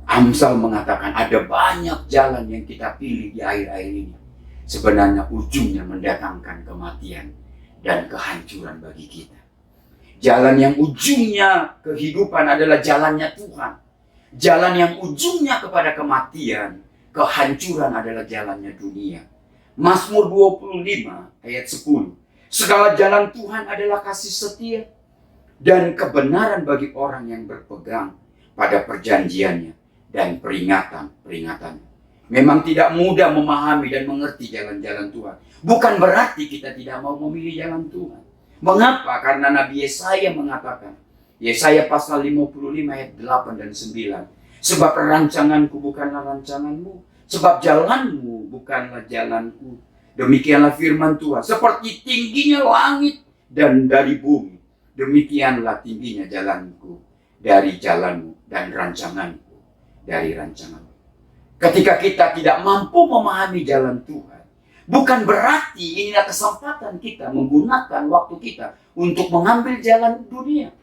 Amsal mengatakan ada banyak jalan yang kita pilih di akhir-akhir ini. Sebenarnya ujungnya mendatangkan kematian dan kehancuran bagi kita. Jalan yang ujungnya kehidupan adalah jalannya Tuhan. Jalan yang ujungnya kepada kematian, kehancuran adalah jalannya dunia. Mazmur 25 ayat 10. Segala jalan Tuhan adalah kasih setia dan kebenaran bagi orang yang berpegang pada perjanjiannya dan peringatan-peringatannya. Memang tidak mudah memahami dan mengerti jalan-jalan Tuhan. Bukan berarti kita tidak mau memilih jalan Tuhan. Mengapa? Karena Nabi Yesaya mengatakan, Yesaya pasal 55 ayat 8 dan 9. Sebab rancanganku bukanlah rancanganmu, sebab jalanmu bukanlah jalanku. Demikianlah firman Tuhan. Seperti tingginya langit dan dari bumi, demikianlah tingginya jalanku dari jalanmu dan rancanganku dari rancanganmu. Ketika kita tidak mampu memahami jalan Tuhan, bukan berarti inilah kesempatan kita menggunakan waktu kita untuk mengambil jalan dunia.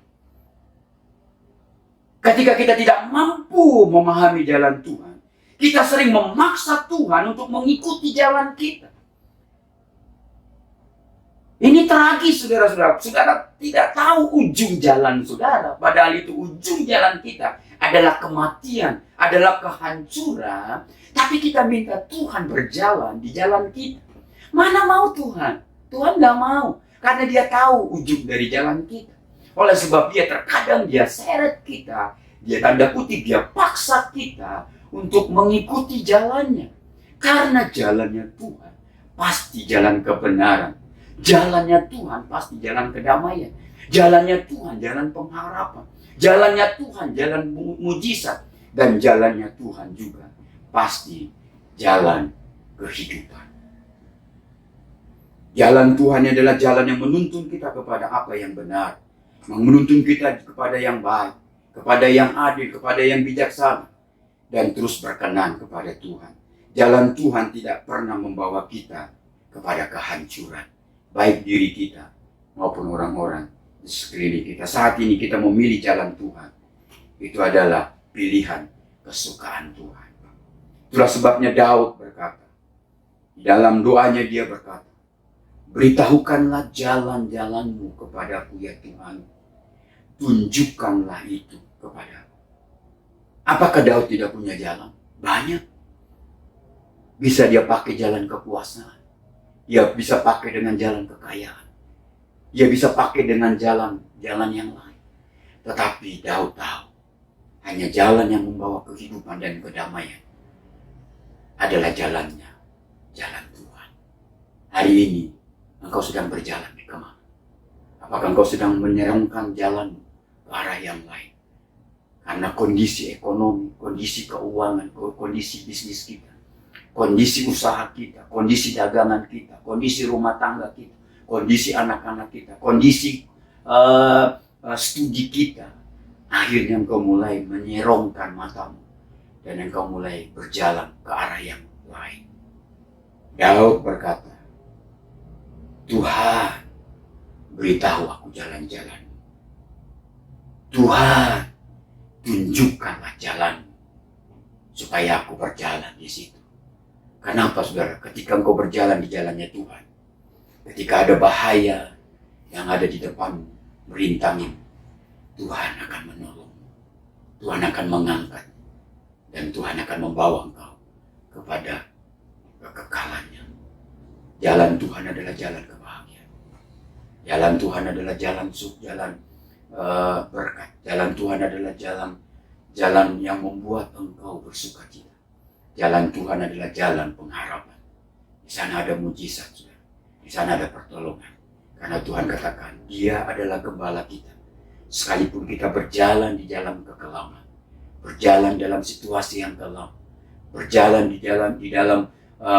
Ketika kita tidak mampu memahami jalan Tuhan, kita sering memaksa Tuhan untuk mengikuti jalan kita. Ini tragis, saudara-saudara. Saudara tidak tahu ujung jalan saudara. Padahal itu ujung jalan kita adalah kematian, adalah kehancuran. Tapi kita minta Tuhan berjalan di jalan kita. Mana mau Tuhan? Tuhan gak mau. Karena dia tahu ujung dari jalan kita. Oleh sebab dia terkadang dia seret kita. Dia tanda kutip, dia paksa kita untuk mengikuti jalannya. Karena jalannya Tuhan pasti jalan kebenaran. Jalannya Tuhan pasti jalan kedamaian. Jalannya Tuhan jalan pengharapan. Jalannya Tuhan jalan mujizat. Dan jalannya Tuhan juga pasti jalan kehidupan. Jalan Tuhan adalah jalan yang menuntun kita kepada apa yang benar. Menuntun kita kepada yang baik, kepada yang adil, kepada yang bijaksana. Dan terus berkenan kepada Tuhan. Jalan Tuhan tidak pernah membawa kita kepada kehancuran. Baik diri kita maupun orang-orang di sekeliling kita. Saat ini kita memilih jalan Tuhan. Itu adalah pilihan kesukaan Tuhan. Itulah sebabnya Daud berkata, di dalam doanya dia berkata, beritahukanlah jalan-jalanmu kepadaku ya Tuhan. Tunjukkanlah itu kepadaku. Apakah Daud tidak punya jalan? Banyak. Bisa dia pakai jalan kekuasaan. Dia bisa pakai dengan jalan kekayaan. Dia bisa pakai dengan jalan yang lain. Tetapi Daud tahu, hanya jalan yang membawa kehidupan dan kedamaian adalah jalannya, jalan Tuhan. hari ini engkau sedang berjalan di kemana? Apakah engkau sedang menyerongkan jalan ke arah yang lain? Karena kondisi ekonomi, kondisi keuangan, kondisi bisnis kita, kondisi usaha kita, kondisi dagangan kita, kondisi rumah tangga kita, kondisi anak-anak kita, kondisi studi kita, akhirnya engkau mulai menyerongkan matamu dan engkau mulai berjalan ke arah yang lain. Daud berkata, Tuhan, beritahu aku jalan-jalan. Tuhan, tunjukkanlah jalan supaya aku berjalan di situ. Kenapa saudara? Ketika engkau berjalan di jalannya Tuhan, ketika ada bahaya yang ada di depanmu, merintangin, Tuhan akan menolong. Tuhan akan mengangkat. Dan Tuhan akan membawa engkau kepada kekekalannya. Jalan Tuhan adalah jalan kebahagiaan. Jalan Tuhan adalah jalan berkat. Jalan Tuhan adalah jalan yang membuat engkau bersukacita. Jalan Tuhan adalah jalan pengharapan. Di sana ada mujizat, saudara. Di sana ada pertolongan. Karena Tuhan katakan, Dia adalah gembala kita. Sekalipun kita berjalan di dalam kekelaman, berjalan dalam situasi yang kelam, berjalan di dalam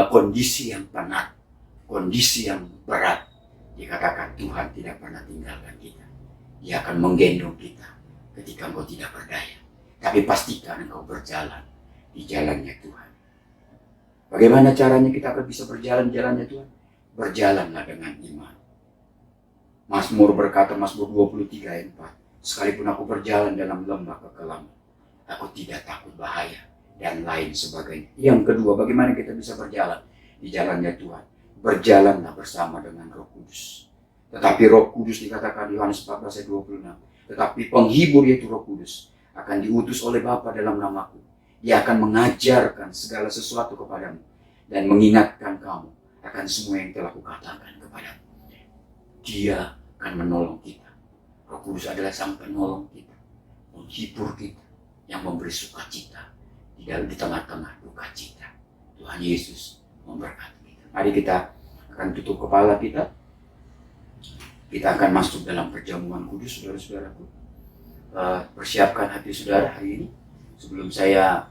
kondisi yang penat, kondisi yang berat, dikatakan Tuhan tidak pernah tinggalkan kita. Dia akan menggendong kita ketika engkau tidak berdaya. Tapi pastikan engkau berjalan di jalannya Tuhan. Bagaimana caranya kita akan bisa berjalan di jalannya Tuhan? Berjalanlah dengan iman. Mazmur berkata, Mazmur 23 ayat 4, sekalipun aku berjalan dalam lembah kekelaman, aku tidak takut bahaya dan lain sebagainya. Yang kedua, bagaimana kita bisa berjalan di jalannya Tuhan? Berjalanlah bersama dengan Roh Kudus. Tetapi Roh Kudus dikatakan Yohanes 14 ayat 26. Tetapi penghibur yaitu Roh Kudus akan diutus oleh Bapa dalam namaku. Dia akan mengajarkan segala sesuatu kepadamu dan mengingatkan kamu akan semua yang telah kukatakan kepadamu. Dia akan menolong kita. Roh Kudus adalah sang penolong kita, menghibur kita, yang memberi sukacita di tengah-tengah duka cita. Tuhan Yesus memberkati kita. Mari kita akan tutup kepala kita. Kita akan masuk dalam perjamuan kudus, saudara-saudaraku. Persiapkan hati saudara hari ini. Sebelum saya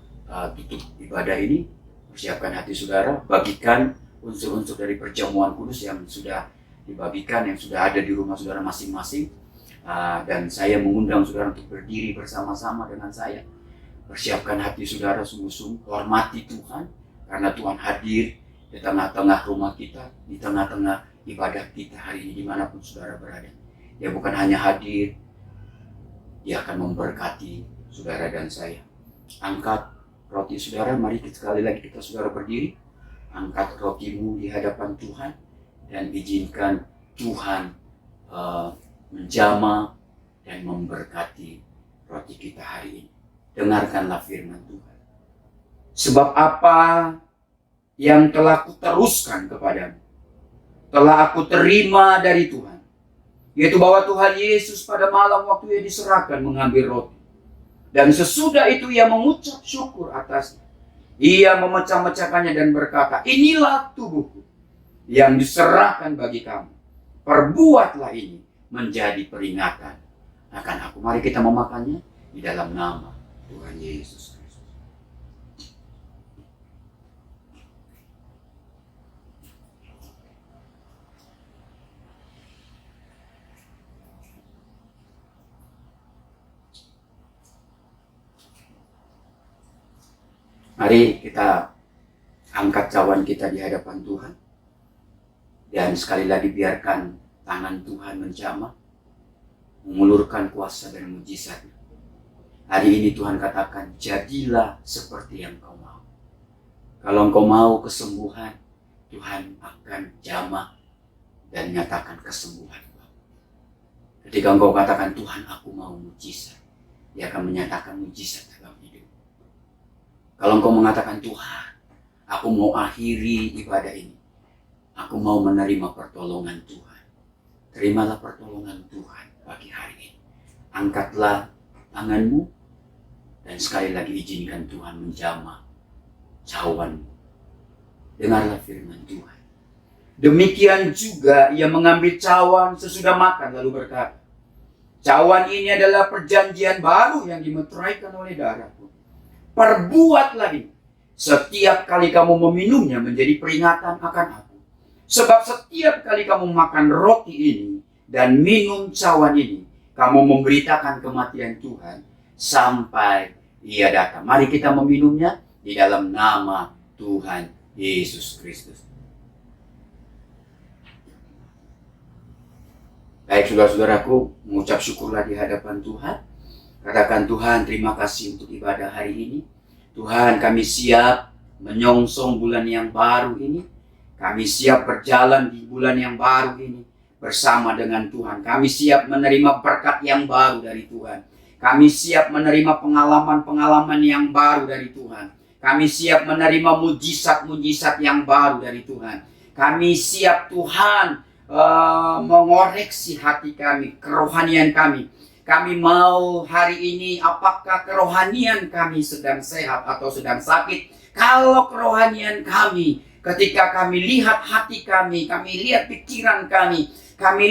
tutup ibadah ini, persiapkan hati saudara. Bagikan unsur-unsur dari perjamuan kudus yang sudah dibagikan, yang sudah ada di rumah saudara masing-masing. Dan saya mengundang saudara untuk berdiri bersama-sama dengan saya. Persiapkan hati saudara sungguh-sungguh, hormati Tuhan, karena Tuhan hadir di tengah-tengah rumah kita, di tengah-tengah ibadah kita hari ini dimanapun saudara berada. Dia bukan hanya hadir, Dia akan memberkati saudara dan saya. Angkat roti saudara, mari sekali lagi kita saudara berdiri. Angkat rotimu di hadapan Tuhan dan izinkan Tuhan menjamah dan memberkati roti kita hari ini. Dengarkanlah firman Tuhan. Sebab apa yang telah kuteruskan kepadamu, telah aku terima dari Tuhan, yaitu bahwa Tuhan Yesus pada malam waktu Ia diserahkan mengambil roti. Dan sesudah itu Ia mengucap syukur atasnya. Ia memecah-mecahkannya dan berkata, inilah tubuhku yang diserahkan bagi kamu. Perbuatlah ini menjadi peringatan akan aku. Mari kita memakannya di dalam nama Tuhan Yesus Kristus. Mari kita angkat cawan kita di hadapan Tuhan. Dan sekali lagi biarkan tangan Tuhan menjamah, mengulurkan kuasa dan mujizat. Hari ini Tuhan katakan, jadilah seperti yang kau mau. Kalau engkau mau kesembuhan, Tuhan akan jamah dan nyatakan kesembuhan. Ketika engkau katakan, Tuhan aku mau mujizat, Dia akan menyatakan mujizat dalam hidup. Kalau engkau mengatakan, Tuhan aku mau akhiri ibadah ini, aku mau menerima pertolongan Tuhan, terimalah pertolongan Tuhan pagi hari ini. Angkatlah tanganmu dan sekali lagi izinkan Tuhan menjamah cawanmu. Dengarlah firman Tuhan. Demikian juga ia mengambil cawan sesudah makan lalu berkata, cawan ini adalah perjanjian baru yang dimeteraikan oleh darahku. Perbuatlah ini setiap kali kamu meminumnya menjadi peringatan akan aku. Sebab setiap kali kamu makan roti ini dan minum cawan ini, kamu memberitakan kematian Tuhan sampai ia datang. Mari kita meminumnya di dalam nama Tuhan Yesus Kristus. Baik saudara-saudaraku, mengucap syukurlah di hadapan Tuhan. Katakan, Tuhan, terima kasih untuk ibadah hari ini. Tuhan, kami siap menyongsong bulan yang baru ini. Kami siap berjalan di bulan yang baru ini bersama dengan Tuhan. Kami siap menerima berkat yang baru dari Tuhan. Kami siap menerima pengalaman-pengalaman yang baru dari Tuhan. Kami siap menerima mujizat-mujizat yang baru dari Tuhan. Kami siap, Tuhan, mengoreksi hati kami, kerohanian kami. Kami mau hari ini, apakah kerohanian kami sedang sehat atau sedang sakit? Kalau kerohanian kami, ketika kami lihat hati kami lihat pikiran kami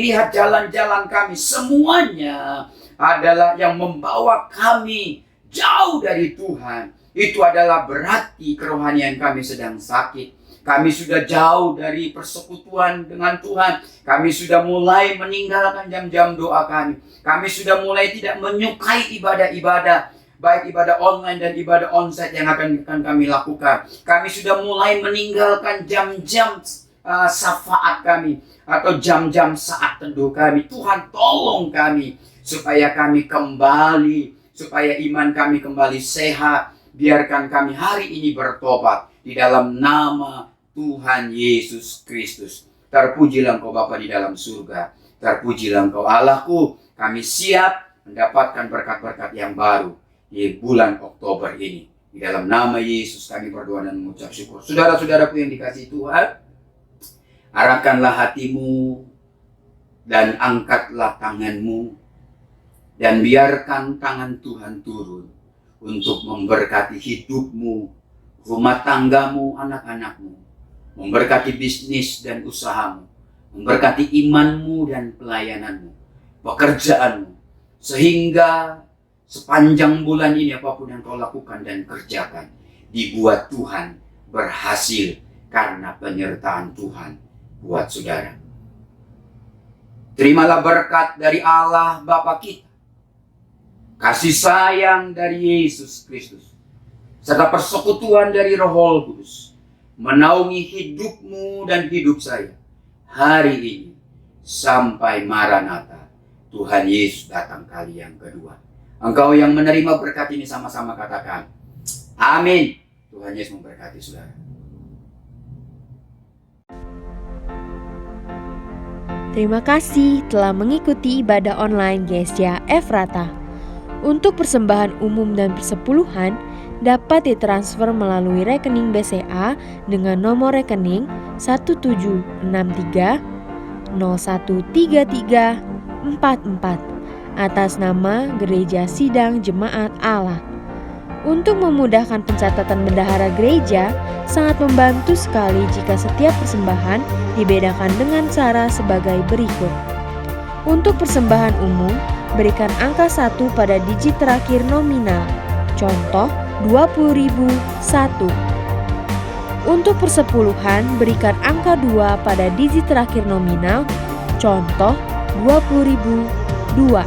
lihat jalan-jalan kami, semuanya adalah yang membawa kami jauh dari Tuhan. Itu adalah berarti kerohanian kami sedang sakit. Kami sudah jauh dari persekutuan dengan Tuhan. Kami sudah mulai meninggalkan jam-jam doa kami. Kami sudah mulai tidak menyukai ibadah-ibadah, baik ibadah online dan ibadah onsite yang akan kami lakukan. Kami sudah mulai meninggalkan jam-jam syafaat kami atau jam-jam saat teduh kami. Tuhan, tolong kami supaya kami kembali, supaya iman kami kembali sehat. Biarkan kami hari ini bertobat di dalam nama Tuhan Yesus Kristus. Terpujilah Engkau Bapa di dalam surga. Terpujilah Engkau Allahku. Kami siap mendapatkan berkat-berkat yang baru di bulan Oktober ini. Di dalam nama Yesus kami berdoa dan mengucap syukur. Saudara-saudaraku yang dikasihi Tuhan, arahkanlah hatimu dan angkatlah tanganmu dan biarkan tangan Tuhan turun untuk memberkati hidupmu, rumah tanggamu, anak-anakmu, memberkati bisnis dan usahamu, memberkati imanmu dan pelayananmu, pekerjaanmu, sehingga sepanjang bulan ini apapun yang kau lakukan dan kerjakan, dibuat Tuhan berhasil karena penyertaan Tuhan buat saudara. Terimalah berkat dari Allah Bapa kita, kasih sayang dari Yesus Kristus, serta persekutuan dari Roh Kudus menaungi hidupmu dan hidup saya hari ini sampai Maranatha, Tuhan Yesus datang kali yang kedua. Engkau yang menerima berkat ini sama-sama katakan amin. Tuhan Yesus memberkati saudara. Terima kasih telah mengikuti ibadah online GSJ Efrata. Untuk persembahan umum dan persepuluhan dapat ditransfer melalui rekening BCA dengan nomor rekening 1763 013344 atas nama Gereja Sidang Jemaat Allah. Untuk memudahkan pencatatan bendahara gereja, sangat membantu sekali jika setiap persembahan dibedakan dengan cara sebagai berikut. Untuk persembahan umum, berikan angka 1 pada digit terakhir nominal. Contoh 20.001. Untuk persepuluhan, berikan angka 2 pada digit terakhir nominal. Contoh 20.002.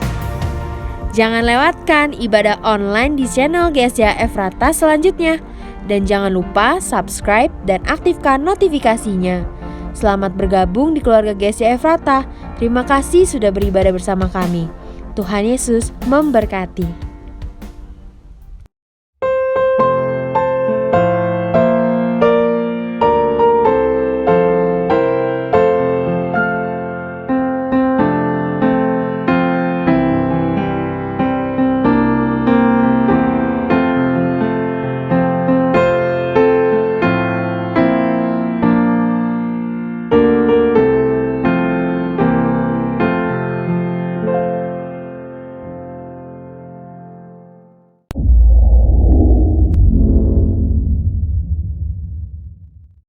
Jangan lewatkan ibadah online di channel GSJ Efrata selanjutnya. Dan jangan lupa subscribe dan aktifkan notifikasinya. Selamat bergabung di keluarga GSJ Efrata. Terima kasih sudah beribadah bersama kami. Tuhan Yesus memberkati.